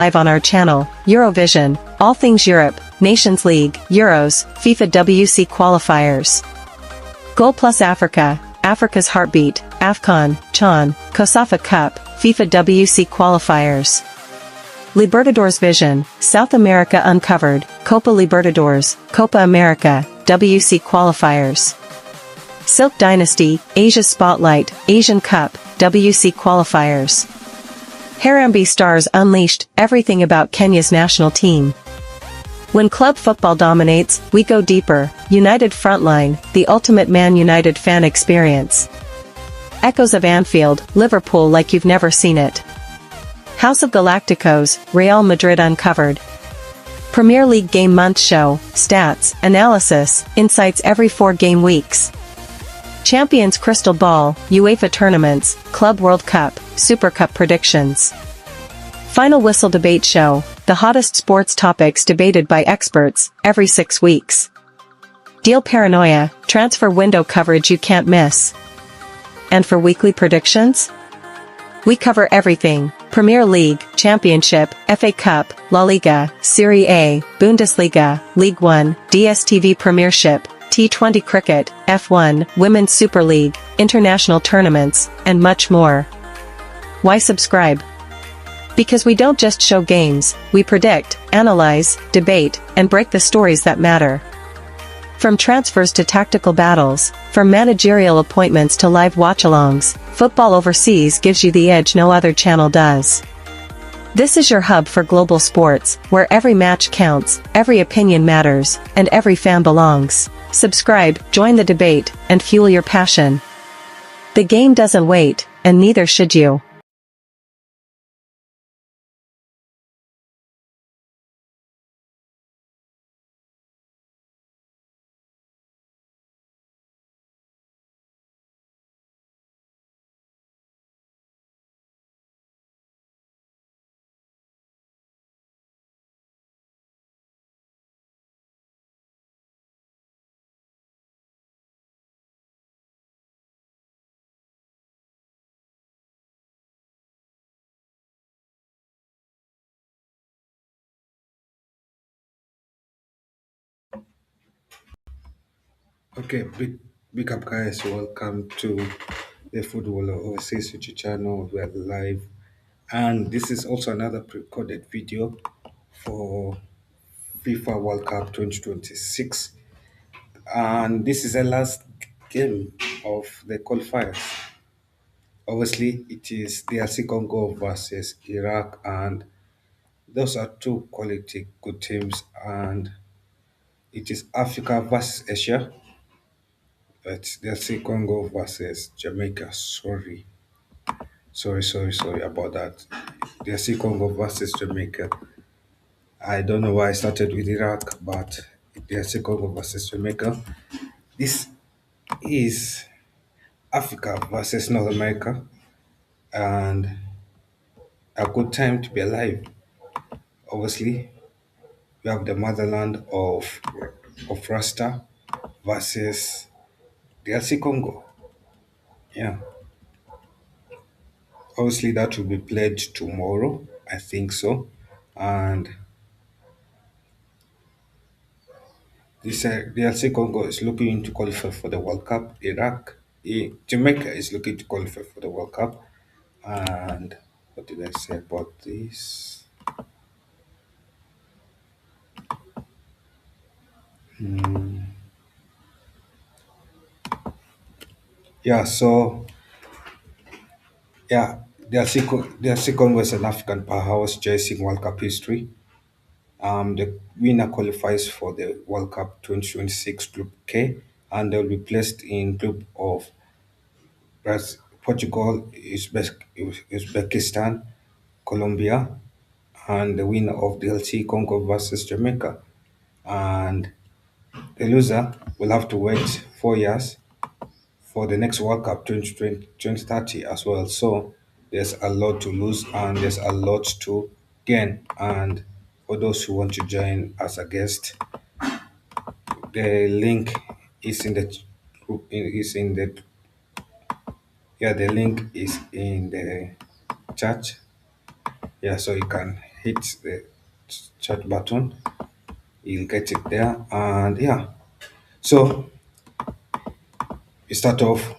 live on our channel, Eurovision, all things Europe, Nations League, Euros, FIFA WC qualifiers. Goal Plus Africa, Africa's Heartbeat, AFCON, CHAN, CONCACAF Cup, FIFA WC qualifiers. Libertadores Vision, South America Uncovered, Copa Libertadores, Copa America, WC qualifiers. Silk Dynasty, Asia Spotlight, Asian Cup, WC qualifiers. Harambee Stars Unleashed, everything about Kenya's national team. When club football dominates, we go deeper, United Frontline, the ultimate Man United fan experience. Echoes of Anfield, Liverpool like you've never seen it. House of Galacticos, Real Madrid Uncovered. Premier League Game Month Show, Stats, Analysis, Insights every 4 game weeks. Champions Crystal Ball, UEFA Tournaments, Club World Cup, Super Cup Predictions. Final Whistle Debate Show, the hottest sports topics debated by experts, every 6 weeks. Deal Paranoia, transfer window coverage you can't miss. And for weekly predictions? We cover everything, Premier League, Championship, FA Cup, La Liga, Serie A, Bundesliga, League One, DStv Premiership, T20 Cricket, F1, Women's Super League, international tournaments, and much more. Why subscribe? Because we don't just show games, we predict, analyze, debate, and break the stories that matter. From transfers to tactical battles, from managerial appointments to live watch-alongs, Football Overseas gives you the edge no other channel does. This is your hub for global sports, where every match counts, every opinion matters, and every fan belongs. Subscribe, join the debate, and fuel your passion. The game doesn't wait, and neither should you. Okay, big up guys. Welcome to the Football Overseas YouTube channel. We are live, and this is also another pre-recorded video for FIFA World Cup 2026. And this is the last game of the qualifiers. Obviously, it is DRC Congo versus Iraq, and those are two quality good teams. And it is Africa versus Asia. It's DRC Congo versus Jamaica. Sorry about that. DRC Congo versus Jamaica. I don't know why I started with Iraq, but DRC Congo versus Jamaica. This is Africa versus North America, and a good time to be alive. Obviously, we have the motherland of Rasta versus DRC Congo. Yeah, obviously that will be played tomorrow. I think so, and this DRC Congo is looking to qualify for the World Cup. Jamaica is looking to qualify for the World Cup. And what did I say about this? Yeah, so yeah, DRC Congo is an African powerhouse chasing World Cup history. The winner qualifies for the World Cup 2026 Group K, and they'll be placed in group of Portugal, Uzbekistan, Colombia, and the winner of DLC Congo versus Jamaica. And the loser will have to wait 4 years for the next World Cup 2030 as well. So there's a lot to lose and there's a lot to gain. And for those who want to join as a guest, the link is in the is in the yeah the link is in the chat. Yeah, so you can hit the chat button, you'll get it there. And yeah, so we start off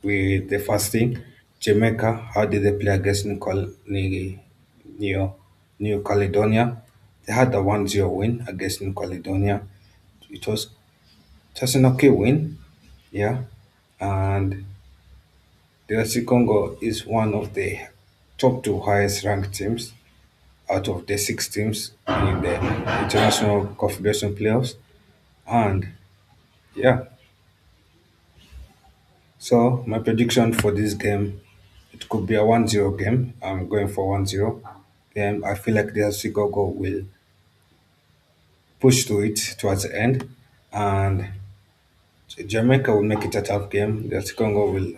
with the first thing. Jamaica, how did they play against New, New Caledonia? They had a 1-0 win against New Caledonia. It was just an okay win, yeah. And the RC Congo is one of the top two highest ranked teams out of the six teams in the International Confederation playoffs. And yeah, so my prediction for this game, it could be a 1-0 game. I'm going for 1-0. Then I feel like the RC Congo will push to it towards the end. And Jamaica will make it a tough game. The RC Congo will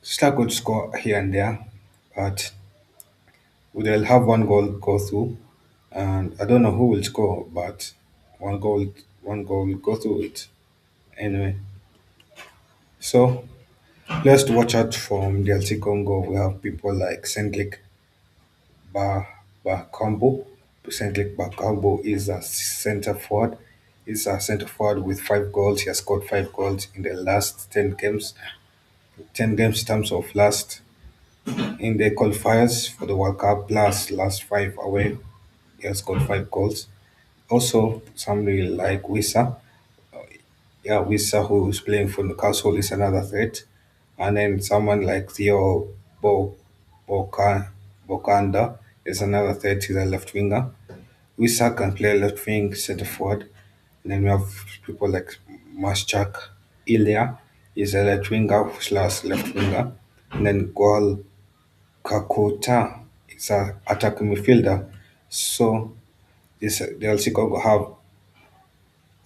still good score here and there, but they'll have one goal go through. And I don't know who will score, but one goal will go through it. Anyway, so players to watch out from the LC Congo. We have people like Sendlik Bakambo. Sendlik Bakambo is a center forward. He's a center forward with 5 goals. He has scored 5 goals in the last 10 games. 10 games in terms of last in the qualifiers for the World Cup. Last five away, he has scored 5 goals. Also, somebody like Wissa, yeah, Wissa who is playing for Newcastle is another threat. And then someone like Theo Boka, Bokanda is another threat. He's a left winger. Wissa can play left wing, centre forward. And then we have people like Maschak Ilya is a left winger slash left winger. And then Goal Kakota is a attacking midfielder. So the LC Congo have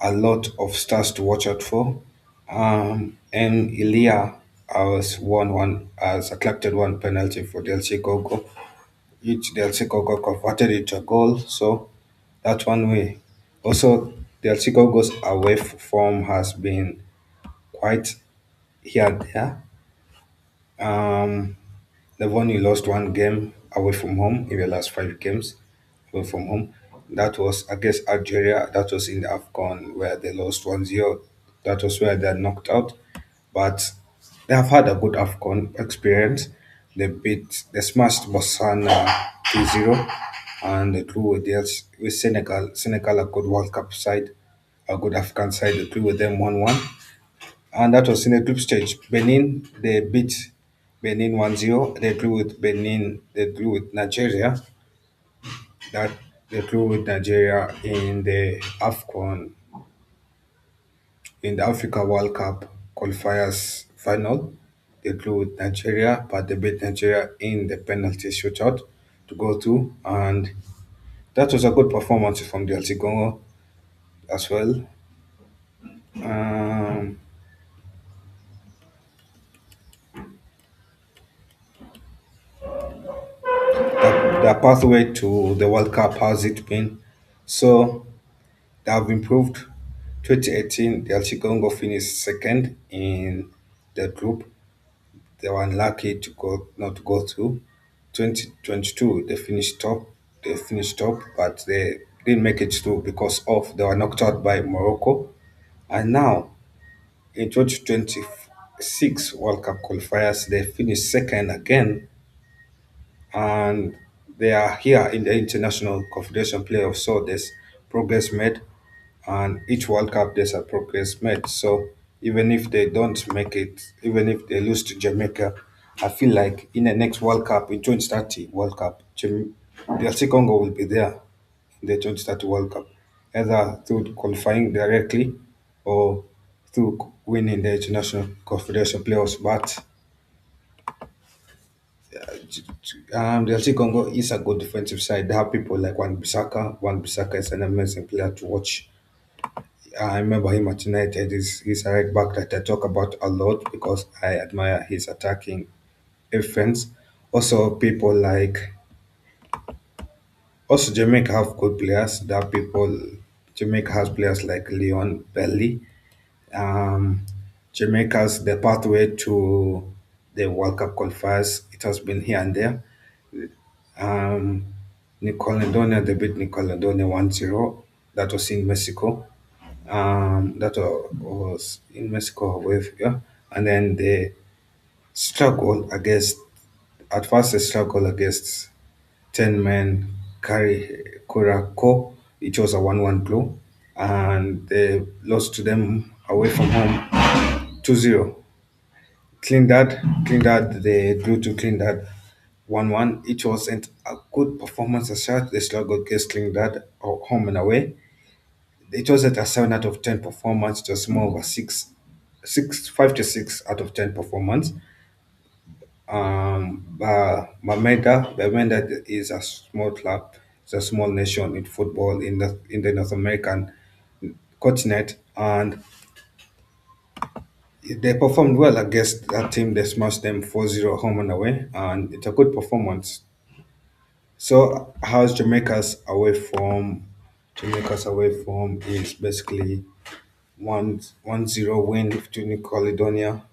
a lot of stars to watch out for. And Ilya has won one, has attracted one penalty for the LC Congo. Each the LC Congo converted it to a goal, so that's one way. Also, the LC Congo's away form has been quite here and there. Um, they've only lost one game away from home in the last 5 games away from home. That was against Algeria. That was in the Afcon where they lost 1-0. That was where they are knocked out. But they have had a good Afcon experience. They smashed Botswana 2-0 and they drew with Senegal. Senegal, a good World Cup side, a good African side. They drew with them 1-1. And that was in the group stage. Benin, they beat Benin 1-0. They drew with Benin, they drew with Nigeria. That they drew with Nigeria in the AFCON, in the Africa World Cup qualifiers final. They drew with Nigeria, but they beat Nigeria in the penalty shootout to go to. And that was a good performance from the LC Congo as well. Um, the pathway to the World Cup, how's it been? So they have improved. 2018, the LC Congo finished second in the group. They were unlucky to go not to go through. 2022, they finished top. They finished top, but they didn't make it through because of they were knocked out by Morocco. And now in 2026 World Cup qualifiers, they finished second again, and they are here in the International Confederation playoffs. So there's progress made, and each World Cup there's a progress made. So even if they don't make it, even if they lose to Jamaica, I feel like in the next World Cup, in 2030 World Cup, the LC Congo will be there in the 2030 World Cup, either through qualifying directly or through winning the International Confederation playoffs. But the LC Congo is a good defensive side. They have people like Wan Bissaka. Wan Bissaka is an amazing player to watch. I remember him at United. He's a right back that I talk about a lot because I admire his attacking defense. Also, people like also Jamaica have good players. There are people Jamaica has players like Leon Belly. Um, Jamaica's the pathway to the World Cup qualifiers. It has been here and there. New Caledonia, they beat New Caledonia 1-0. That was in Mexico. Was in Mexico with, yeah. And then they struggle against, at first they struggle against 10 men carry Kurako. It was a 1-1 draw. And they lost to them away from home 2-0. Trinidad, they drew to Trinidad 1-1. It wasn't a good performance as such. They struggled against Trinidad home and away. It wasn't a 7 out of 10 performance. It was more of a 5 to 6 out of 10 performance. Bamenda is a small club. It's a small nation in football in the North American continent, and they performed well against that team. They smashed them 4-0 home and away, and it's a good performance. So, how's Jamaica's away form is basically 1-0 win to New Caledonia.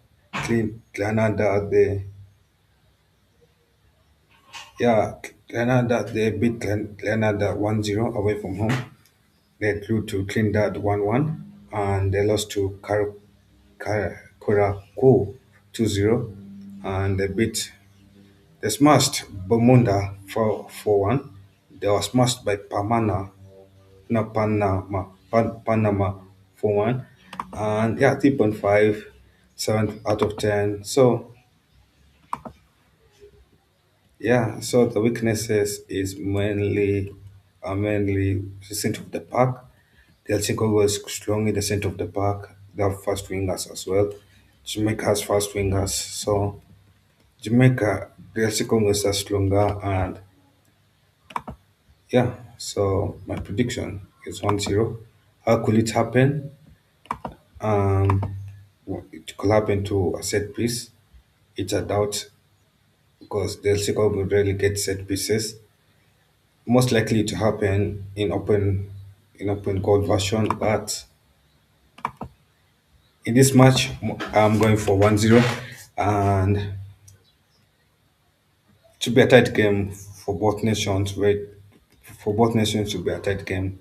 Grenada, they beat Grenada 1-0 away from home. They drew to Trinidad 1-1, and they lost to Curacao 2-0, and they smashed Bermuda 4-1. They were smashed by Panama 4-1, and yeah, 3.5, 7 out of 10. So yeah, so the weaknesses is mainly the center of the park. The Elsinore was strong in the center of the park. They have fast wingers as well. Jamaica has fast wingers, so the Elsinore was are stronger, and yeah. So my prediction is 1-0. How could it happen? Um, it could happen to a set piece. It's a doubt because the Elsinore will rarely get set pieces. Most likely to happen in open goal version, but in this match I'm going for 1-0, and to be a tight game for both nations. Right, for both nations to be a tight game,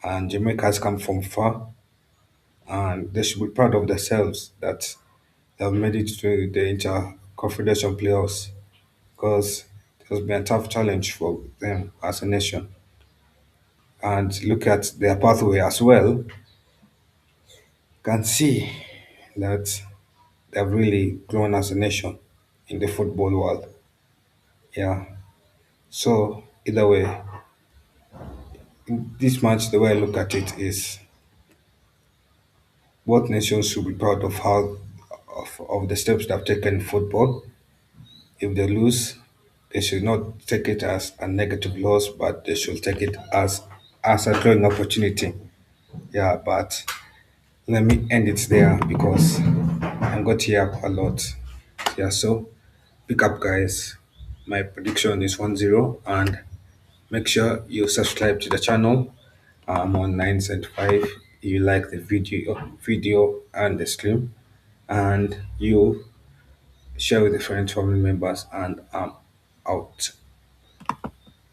and Jamaica has come from far, and they should be proud of themselves that they have made it to the inter confederation playoffs, because it has been a tough challenge for them as a nation. And look at their pathway as well, can see that they've really grown as a nation in the football world. Yeah. So either way, in this match, the way I look at it is both nations should be proud of of the steps they've taken in football. If they lose, they should not take it as a negative loss, but they should take it as a growing opportunity. Yeah, but let me end it there because I'm got here a lot. Yeah, so pick up guys. My prediction is 1-0, and make sure you subscribe to the channel. I'm on 9 and 5. You like the video and the stream, and you share with the friends, family members, and I'm out.